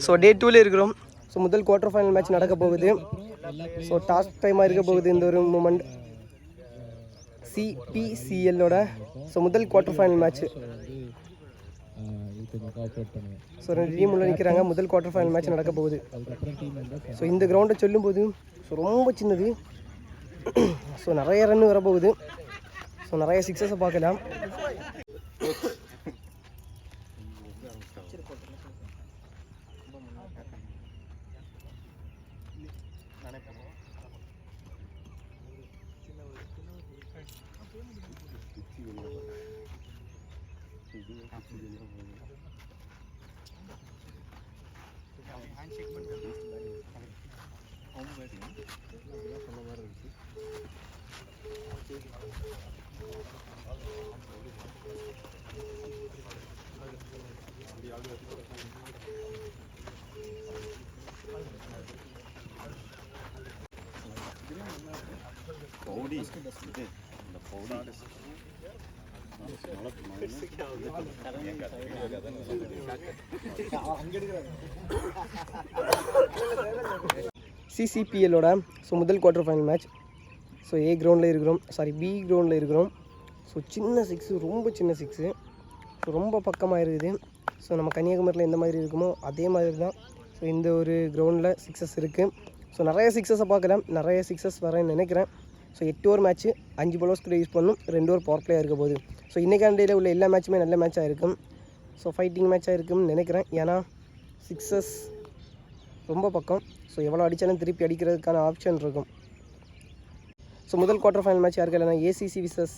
So day 2ல இருக்கிறோம். So முதல் quarter final match நடக்க போகுது. ஸோ டாஸ் டைமாக இருக்க போகுது இந்த ஒரு மூமெண்ட் CPCLோட. ஸோ முதல் குவார்ட்டர் ஃபைனல் மேட்ச்சு. ஸோ 2 டீம் உள்ள நிற்கிறாங்க. முதல் குவார்ட்டர் ஃபைனல் மேட்ச் நடக்க போகுது. ஸோ இந்த கிரவுண்டை சொல்லும்போது ஸோ ரொம்ப சின்னது. ஸோ நிறைய ரன் வரப்போகுது. ஸோ நிறைய சிக்ஸஸை பார்க்கலாம். CCPLோட ஸோ முதல் quarter final match. So A கிரவுண்டில் இருக்கிறோம், B கிரவுண்டில் இருக்கிறோம். ஸோ சின்ன சிக்ஸு, ரொம்ப சின்ன சிக்ஸு. ஸோ ரொம்ப பக்கமாக இருக்குது. ஸோ நம்ம கன்னியாகுமரியில் எந்த மாதிரி இருக்குமோ அதே மாதிரி தான். ஸோ இந்த ஒரு கிரவுண்டில் சிக்ஸஸ் இருக்குது. ஸோ நிறைய சிக்ஸஸை பார்க்கலாம், நிறைய சிக்ஸஸ் வரேன்னு நினைக்கிறேன். ஸோ 8 ஓவர் மேட்ச்சு, 5 bowlers கூட யூஸ் பண்ணணும், 2 ஓவர் பவர் பிளேயாக இருக்க போகுது. ஸோ இன்றைக்கான டேயில் உள்ள எல்லா மேட்சுமே நல்ல மேட்சாக இருக்கும். ஸோ ஃபைட்டிங் மேட்சாக இருக்கும்னு நினைக்கிறேன். ஏன்னா சிக்ஸஸ் ரொம்ப பக்கம். ஸோ எவ்வளோ அடித்தாலும் திருப்பி அடிக்கிறதுக்கான ஆப்ஷன் இருக்கும். ஸோ முதல் குவார்ட்டர் ஃபைனல் மேட்ச் யாருக்கு இல்லைனா ACC விசஸ்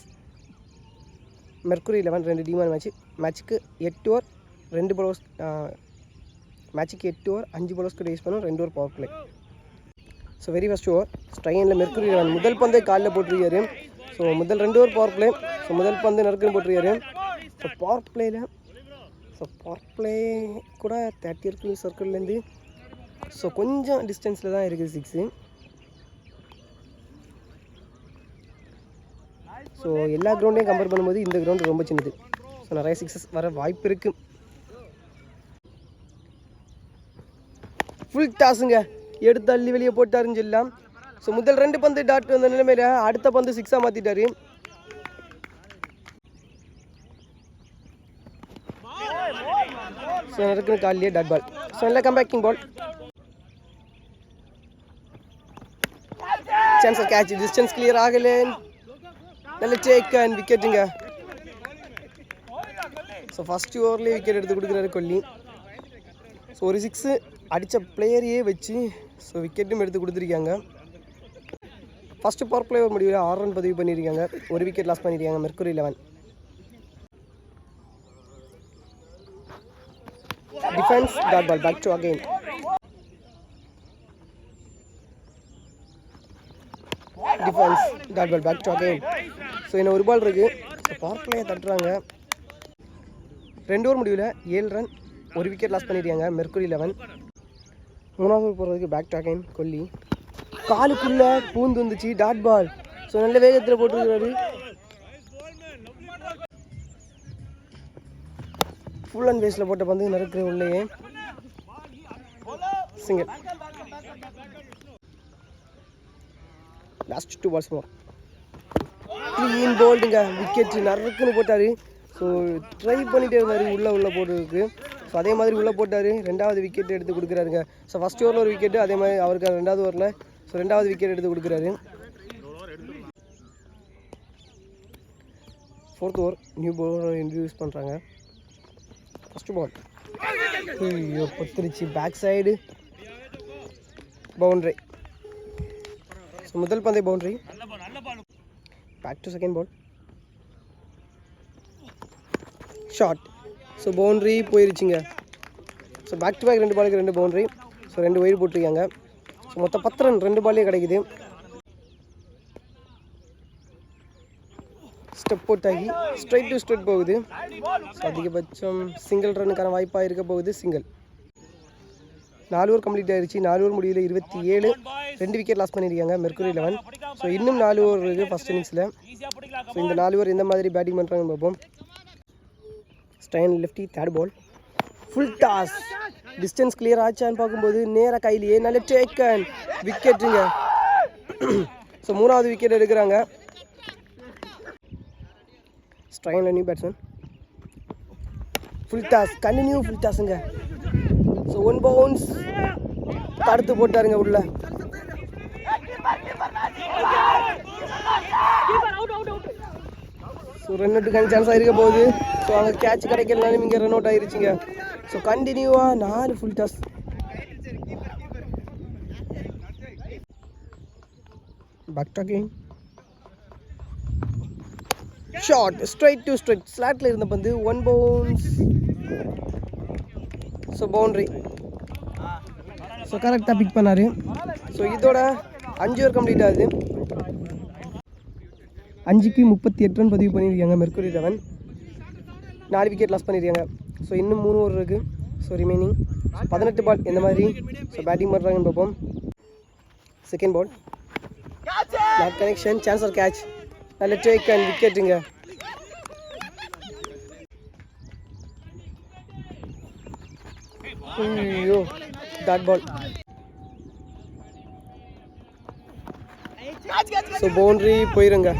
மெர்க்குரி 11 2 டீமான மேட்ச்சுக்கு 8 ஓவர் 2 bowlers, மேட்ச்சுக்கு 8 ஓவர் 5 bowlers கூட யூஸ் பண்ணணும், 2 over power play. So very first over ஸ்ட்ரைனில் மெர்க்குரி 11 முதல் பந்தே காலில் போட்டிருக்காரு. ஸோ முதல் 2 ஓவர் பவர் பிளே. ஸோ முதல் பந்து நறுக்குன்னு போட்டிருக்காரு. ஸோ பவர் பிளே கூட 30 இருக்குது சர்க்கிள்லேருந்து. ஸோ கொஞ்சம் டிஸ்டன்ஸில் தான் இருக்குது சிக்ஸு. ஸோ எல்லா கிரவுண்டையும் கம்பேர் பண்ணும்போது இந்த கிரவுண்டு ரொம்ப சின்னது. ஸோ நிறைய சிக்ஸஸ் வர வாய்ப்பு இருக்குது. ஃபுல் டாஸுங்க, எடுத்து தள்ளி வெளியே போட்டாருன்னு சொல்லலாம். ஸோ முதல் 2 பந்து டாட் வந்த நிலைமையில் அடுத்த பந்து 6ஆக மாற்றிட்டாரு. ஸோ நடக்குன்னு காலிலே டாட் பால். ஸோ நல்ல comebacking ball. Chance catch, distance clear ஆகலை. நல்ல டேக் அண்ட் விக்கெட்டுங்க. ஸோ ஃபஸ்ட் ஓவர்லேயே விக்கெட் எடுத்து கொடுக்குறாரு கொல்லி. ஸோ ஒரு 6 அடித்த பிளேயரையே வச்சு ஸோ விக்கெட்டும் எடுத்து கொடுத்துருக்காங்க. ஃபஸ்ட்டு பவர் பிளே ஒரு முடிவில் 6 ரன் பதிவு பண்ணியிருக்காங்க. ஒரு விக்கெட் லாஸ் பண்ணியிருக்காங்க மெர்க்குரி 11. Defence dot ball, back to again. Defence dot ball, back to again. So இன்னும் ஒரு பால் இருக்குது. ஸோ பவர் பிளேயை தட்டுறாங்க. 2 ஓவர் முடிவில் 7 ரன், ஒரு விக்கெட் லாஸ் பண்ணியிருக்காங்க மெர்க்குரி 11. 3ஆவது ஓவர் போகிறதுக்கு பேக் டு அகைன் கொல்லி. காலுக்குள்ளே பூந்து வந்துச்சு டாட் பால். ஸோ நல்ல வேகத்தில் போட்டிருக்கிறாரு. ஃபுல் அண்ட் பேஸில் போட்ட பந்து நடக்கிற உள்ளேயே single. Last 2 balls more. Clean போல்டுங்க, விக்கெட் நறுக்குன்னு போட்டார். ஸோ ட்ரை பண்ணிகிட்டே இருந்தார் உள்ளே போடுறதுக்கு. ஸோ அதே மாதிரி உள்ளே போட்டார். 2வது விக்கெட் எடுத்து கொடுக்குறாருங்க. ஸோ ஃபஸ்ட் ஓவரில் ஒரு விக்கெட்டு, அதே மாதிரி அவருக்கு 2வது ஓவரில் ஸோ 2வது விக்கெட் எடுத்து கொடுக்குறாரு. 4th over new bowler introduce பண்ணுறாங்க. ஃபஸ்ட்டு பால் ஐயோ பொத்துருச்சு, பேக் சைடு பவுண்ட்ரி. ஸோ முதல் பந்தே boundary. Back to second ball, short. So boundary போயிருச்சுங்க. ஸோ பேக் டு பேக் 2 பாலுக்கு 2 பவுண்ட்ரி. ஸோ 2 ஒயிட் போட்டிருக்காங்க. ஸோ மொத்தம் 10 ரன் 2 பால்லே கிடைக்குது. ஸ்டெப் அவுட் ஆகி ஸ்ட்ரைட் டு ஸ்ட்ரைட் போகுது. ஸோ அதிகபட்சம் சிங்கிள் ரன்னுக்கான வாய்ப்பாக இருக்க போகுது. சிங்கிள். 4 ஓவர் கம்ப்ளீட் ஆயிடுச்சு. 4 ஓவர் முடிவில் 27, 2 விக்கெட் லாஸ் பண்ணியிருக்காங்க மெர்க்குரி 11. ஸோ இன்னும் 4 ஓவர் இருக்குது ஃபஸ்ட் இன்னிங்ஸில். ஸோ இந்த 4 ஓவர் எந்த மாதிரி பேட்டிங் பண்ணுறாங்கன்னு பார்ப்போம். ஸ்டைன் lefty, 3rd ball, full toss. Distance clear ஆச்சான்னு பார்க்கும்போது நேராக கையிலேயே நல்ல டேக்கன் விக்கெட்டுங்க. ஸோ 3வது விக்கெட் எடுக்கிறாங்க. ஸ்ட்ரைனில் new batsman full toss, continue full டாஸுங்க. ஸோ 1 பவுன்ஸ் தடுத்து போட்டாருங்க உள்ள. ஸோ ரன் அவுட்டுக்கான சான்ஸாக இருக்க போகுது. ஸோ அங்கே கேட்ச் கிடைக்கலனாலும் இங்கே ரன் அவுட் ஆயிருச்சுங்க. ஸோ கண்டினியூவாக 4 full toss. Back talking short straight to straight ஸ்லாட்டில் இருந்த பந்து 1 பவுன்ஸ். So boundary. ஸோ கரெக்டாக பிக் பண்ணார். ஸோ இதோட 5 ஓவர் கம்ப்ளீட் ஆகுது. 5க்கு 38 ரன் பதிவு பண்ணியிருக்காங்க மெர்க்குரி 11. 4 விக்கெட் லாஸ் பண்ணியிருக்காங்க. ஸோ இன்னும் 3 ஓவர் இருக்குது. ஸோ ரிமைனிங் 18 பால் எந்த மாதிரி ஸோ பேட்டிங் பண்ணுறாங்கன்னு பார்ப்போம். Second ball lot connection, chance or catch, நல்ல டேக் அண்ட் விக்கெட்டுங்க. ஐயோ டாட் பால். ஸோ பவுண்ட்ரி போயிருங்க.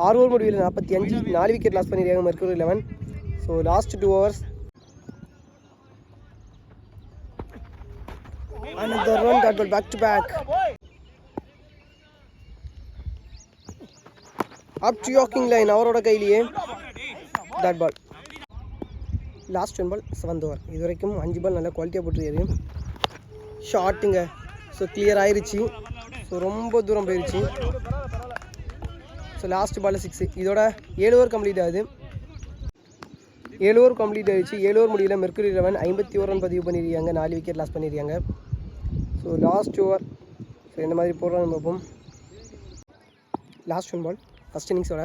6 ஓவர் முடிவில் 45, 4 விக்கெட் லாஸ் பண்ணியிருக்காங்க மெர்க்குரி 11. So last 2 overs. Another run, that ball back to back. Up to Yorking line, அவரோட கையிலேயே that ball. Last 1 ball 7th over. இது வரைக்கும் 5 பால் நல்லா குவாலிட்டியாக போட்டுருக்காரு. ஷார்ட்டுங்க. ஸோ கிளியர் ஆயிடுச்சு. ஸோ ரொம்ப தூரம் போயிடுச்சு. ஸோ லாஸ்ட் பாலில் 6. இதோட 7 ஓவர் கம்ப்ளீட் ஆகுது. 7 ஓவர் கம்ப்ளீட் ஆகிடுச்சு. 7 ஓவர் முடியல மெர்க்குரி 11 51 ரன் பதிவு பண்ணியிருக்காங்க. 4 விக்கெட் லாஸ் பண்ணியிருக்காங்க. ஸோ லாஸ்ட் ஓவர் ஸோ எந்த மாதிரி போடுறான்னு பார்ப்போம். லாஸ்ட் 1 பால் ஃபஸ்ட் இன்னிங்ஸோட.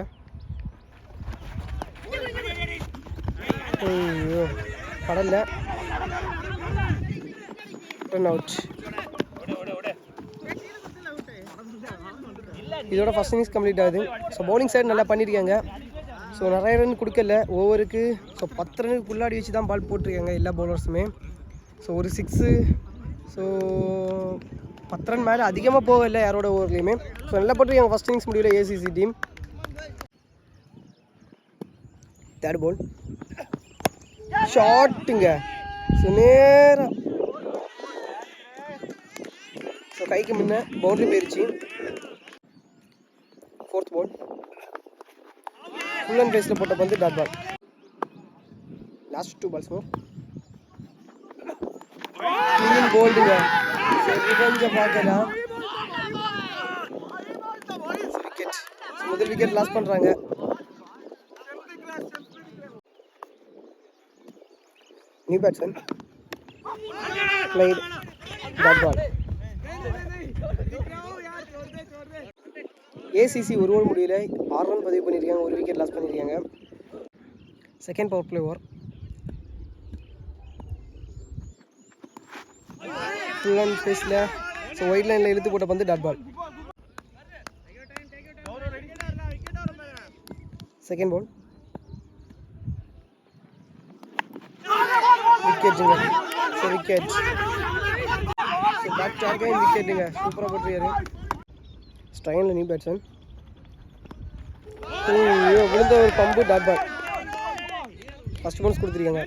ஐயோ படல, ரன் அவுட். இதோட ஃபஸ்ட் இன்னிங்ஸ் கம்ப்ளீட் ஆகுது. ஸோ பவுலிங் சைடு நல்லா பண்ணியிருக்காங்க. ஸோ நிறைய ரன் கொடுக்கல ஓவருக்கு. ஸோ 10 ரன்னுக்கு உள்ளாடி வச்சு தான் பால் போட்டிருக்காங்க எல்லா பவுலர்ஸுமே. ஸோ ஒரு 6. ஸோ 10 ரன் மேலே அதிகமாக போகலை யாரோட ஓவர்லேயுமே. ஸோ நல்லா போட்டிருக்காங்க ஃபஸ்ட் இன்னிங்ஸ் முடியல ஏசிசி டீம். தேர்ட் பால் ஷார்ட்டுங்க. ஸோ நேராக ஸோ கைக்கு முன்னே பவுண்டரி போயிடுச்சு. ஃபோர்த் பால் ஃபுல் அண்ட் பேஸில் போட்ட பந்து dot ball. Last 2 balls more. Clean போல்டுங்க. கொஞ்சம் பார்க்கலாம். விக்கெட். முதல் விக்கெட் லாஸ் பண்ணுறாங்க. New batsman played that ball. ACC 1 over முடியல 6 ரன் பதிவு பண்ணியிருக்காங்க. 1 விக்கெட் லாஸ் பண்ணியிருக்காங்க. Second power play over. Full and ஃபேஸில் ஸோ ஒயிட் லைனில் இழுத்து போட்ட பந்து டாட் பால். செகண்ட் பால் விக்கெட்டுங்க. So wicket. So back target விக்கெட்டுங்க. சூப்பராக போட்டுருக்காரு. ஸ்ட்ரைனில் நியூ பேட்ஸ்மேன். விழுந்த ஒரு பம்பு டாட் பால். ஃபர்ஸ்ட் பவுன்ஸ் கொடுத்துருக்காங்க.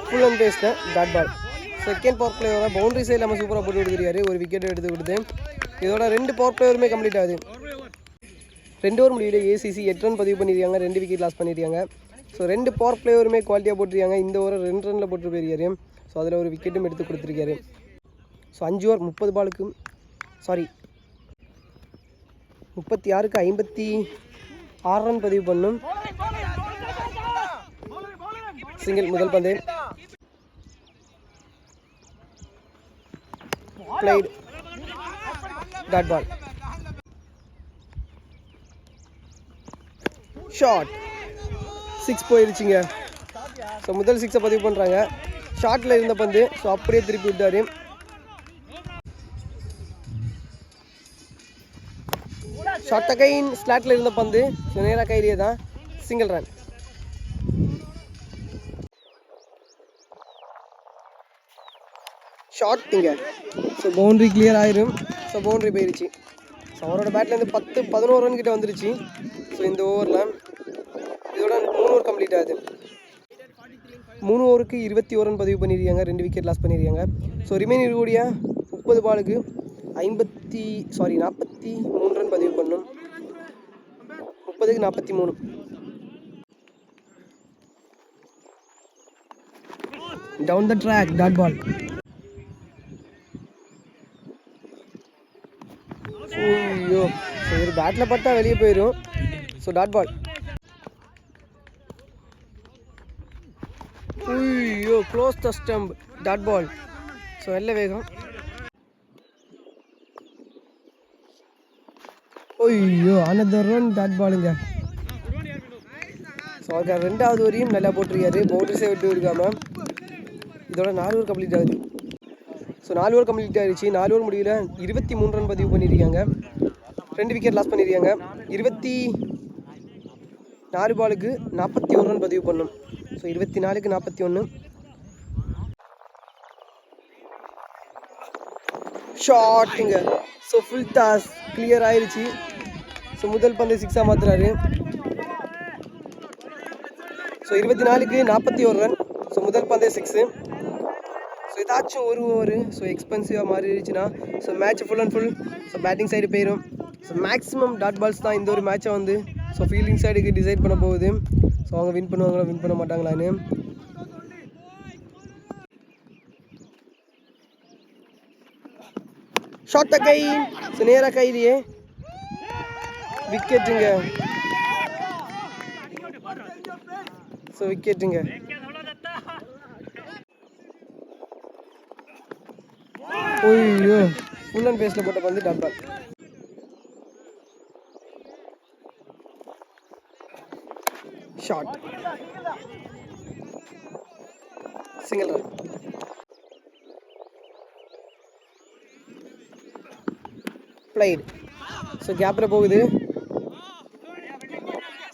ஃபுல் அண்ட் பேஸில் டாட் பால். செகண்ட் பவர் பிளேயராக பவுண்டரி சைடில் நம்ம சூப்பராக போட்டு கொடுத்துருக்காரு. ஒரு விக்கெட் எடுத்து கொடுத்து இதோட 2 பவர் பிளேயருமே கம்ப்ளீட் ஆகுது. 2 ஓவர் முடியல ஏசிசி 8 ரன் பதிவு பண்ணியிருக்காங்க. 2 விக்கெட் லாஸ் பண்ணியிருக்காங்க. ஸோ 2 பவர் பிளேயருமே குவாலிட்டியாக போட்டிருக்காங்க. இந்த ஓவர் 2 ரனில் போட்டு போயிருக்காரு. ஸோ அதில் ஒரு விக்கெட்டும் எடுத்து கொடுத்துருக்காரு. ஸோ 5 ஓவர் 30 பாலுக்கு 36க்கு 56 ரன் பதிவு பண்ணும். சிங்கிள் முதல் பந்து. Plate dot ball. ஷார்ட் 6 போயிடுச்சுங்க. ஸோ முதல் 6 பதிவு பண்ணுறாங்க. ஷார்ட்டில் இருந்த பந்து ஸோ அப்படியே திருப்பி விட்டார். ஷார்ட் அகைன் ஸ்லாட்டில் இருந்த பந்து. ஸோ நேராக கையிலே தான் சிங்கிள் ரன். ஷார்ட் இங்கே. ஸோ பவுண்ட்ரி கிளியர் ஆயிரும். ஸோ பவுண்ட்ரி போயிடுச்சு. ஸோ அவரோட பேட்லேருந்து 10-11 ரன் கிட்ட வந்துருச்சு. ஸோ இந்த ஓவரில் இதோட 3 ஓவர் கம்ப்ளீட் ஆகுது. 3 ஓவருக்கு 21 ரன் பதிவு பண்ணியிருக்காங்க. 2 விக்கெட் லாஸ் பண்ணியிருக்காங்க. ஸோ ரிமைனிங் இருக்கக்கூடிய 30 பாலுக்கு 43 ரன் பதிவு பண்ணும். 30க்கு 43. Down the track dot ball. ஐயோ, ஒரு பேட்டில் பட்டா வெளியே போயிடும். So dot ball. ஐயோ, close the stump dot ball. So நல்ல வேகம். ஐயோ, அனதர் ரன் டாட் பாலுங்க. ஸோ அவருக்கு 2வது வரையும் நல்லா போட்டிருக்காரு. பவுண்டரிஸே விட்டு இருக்காம. இதோட 4 ஓவர் கம்ப்ளீட் ஆகுது. ஸோ 4 ஓவர் கம்ப்ளீட் ஆகிடுச்சு. 4 ஓவர் முடிவில் 23 ரன் பதிவு பண்ணியிருக்காங்க. 2 விக்கெட் லாஸ் பண்ணியிருக்காங்க. 24 பாலுக்கு 41 ரன் பதிவு பண்ணும். ஸோ 24க்கு 41. ஷார்ட்டுங்க. ஸோ ஃபுல் டாஸ் கிளியர் ஆயிடுச்சு. ஸோ முதல் பந்து 6ஆக மாற்றுறாரு. ஸோ 24க்கு 41 ரன். ஸோ முதல் பந்தே 6. ஸோ ஏதாச்சும் ஒரு ஓவர் ஸோ எக்ஸ்பென்சிவாக மாறிடுச்சுன்னா so match full and full so batting side போயிடும். ஸோ மேக்ஸிமம் டாட் பால்ஸ் தான் இந்த ஒரு மேட்சை வந்து ஸோ ஃபீல்டிங் சைடுக்கு டிசைட் பண்ண போகுது. ஸோ அவங்க வின் பண்ணுவாங்களா வின் பண்ண மாட்டாங்களான்னு. Short again. ஸோ நேராக கையிலேயே விக்கெட்டுங்க. ஸோ விக்கெட்டுங்க. ஐயோ, ஃபுல் அண்ட் பேஸில் போட்ட பந்து dot ball. Short single run. Played. So கேப்பில் போகுது.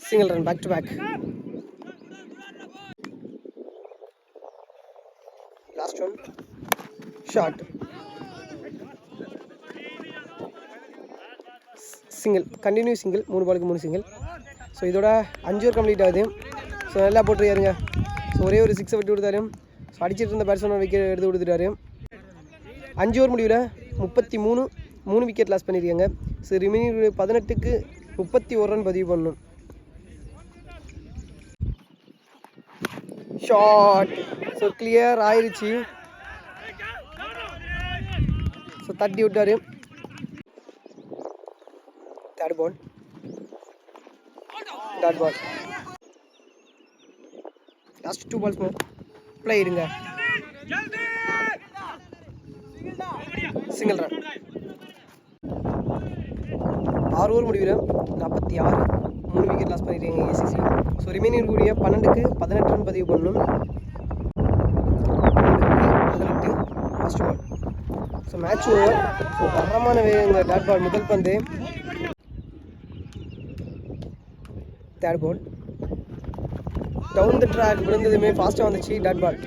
Single run back to back. Last one short. Single continue single. 3 பாலுக்கு 3 சிங்கிள். ஸோ இதோட 5 ஓவர் கம்ப்ளீட் ஆகுது. ஸோ நல்லா போட்டுருக்காருங்க. ஸோ ஒரே ஒரு 6 விட்டு கொடுத்தாரு. ஸோ அடிச்சிட்டு இருந்த பேட்ஸ்மேன் விக்கெட் எடுத்து கொடுத்துட்டாரு. 5 ஓவர் முடிவில் 33 3 விக்கெட் லாஸ் பண்ணியிருக்காங்க. ஸோ ரிமைனிங் 18க்கு 31 ரன் பதிவு பண்ணணும். ஷார்ட். ஸோ கிளியர் ஆயிடுச்சு. ஸோ தட்டி விட்டார். Third ball dot ball. Last 2 balls play இருங்க. Single run. 6 ஓவர் முடிவில் 46 3 விக்கெட் லாஸ் பண்ணியிருக்காங்க ஏசிசி. ஸோ ரிமைனிங் கூடிய 12க்கு 18 ரன் பதிவு பண்ணணும். 18 last ball. So match over. So தரமான வேகங்க டாட் பால். முதல் பந்து. Third ball down the track விழுந்ததுமே ஃபாஸ்ட்டாக வந்துச்சு டாட் பால்.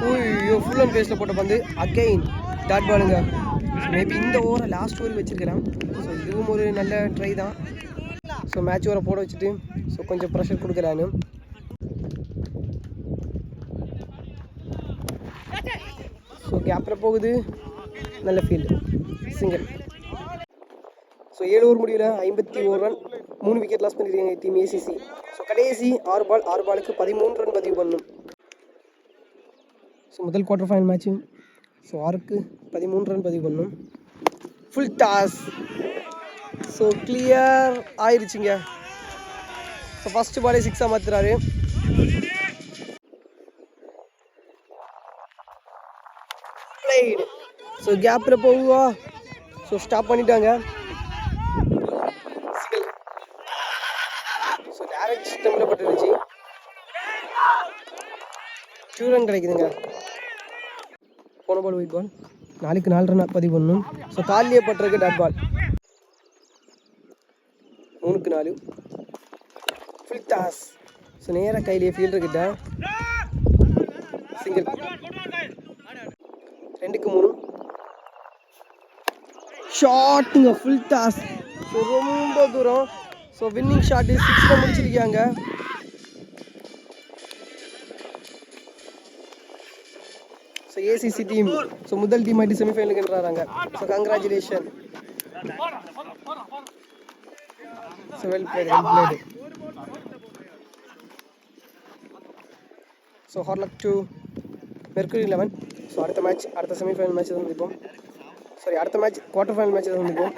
ஐயோ, ஃபுல் அண்ட் பேஸில் போட்ட பந்து அகெயின் டாட் பாலுங்க. மேபி இந்த ஓவரை லாஸ்ட் ஓவர் வச்சுருக்கிறேன். ஸோ இதுவும் ஒரு நல்ல ட்ரை தான். ஸோ மேட்ச் ஓவரை போட வச்சுட்டு ஸோ கொஞ்சம் ப்ரெஷர் கொடுக்குறான்னு. ஸோ கேப்பில் போகுது. நல்ல ஃபீல்டு. சிங்கிள். ஸோ 7 ஓவர் முடிவில் 51 ரன் 3 விக்கெட் லாஸ் பண்ணியிருக்காங்க டீம் ஏசிசி. ஸோ கடைசி 6 பாலுக்கு 13 ரன் பதிவு பண்ணணும். ஸோ முதல் குவார்டர் ஃபைனல் மேட்ச்சு. ஸோ 6க்கு 13 ரன் பதிவு பண்ணணும். Full toss. ஸோ கிளியர் ஆயிடுச்சுங்க. ஸோ ஃபஸ்ட்டு பாலே 6ஆக மாற்றுறாரு. பிளேடு. ஸோ கேப்பில் போகுவா. ஸோ ஸ்டாப் பண்ணிட்டாங்க. ஸோ டேரக்ட் ஸ்டம்பில் பட்டுருச்சு. 2 ரன் கிடைக்குதுங்க. போன பால் ஒயிட் பால். 4க்கு 4 ரன் பதிவு பண்ணணும். ஸோ காலியே பட்டிருக்கு டாட் பால். 3க்கு 4 ஃபுல் டாஸ். ஸோ நேராக கையிலேயே ஃபீல்டர்கிட்ட சிங்கிள். 2க்கு 3 ஷாட்டுங்க ஃபுல் டாஸ். ஸோ ரொம்ப தூரம். ஸோ வின்னிங் ஷாட்டு 6ல் முடிச்சிருக்காங்க. ஸோ ஏசிசி டீம் ஸோ முதல் டீம் ஆகிட்டு செமிஃபைனலுக்கு என்றாங்க. So congratulation. So well played. So ஹார்லக் டு மெர்க்குரி 11. ஸோ அடுத்த செமிஃபைனல் மேட்ச் சந்திப்போம். அடுத்த மேட்ச் குவார்டர் ஃபைனல் மேட்ச் சந்திப்போம்.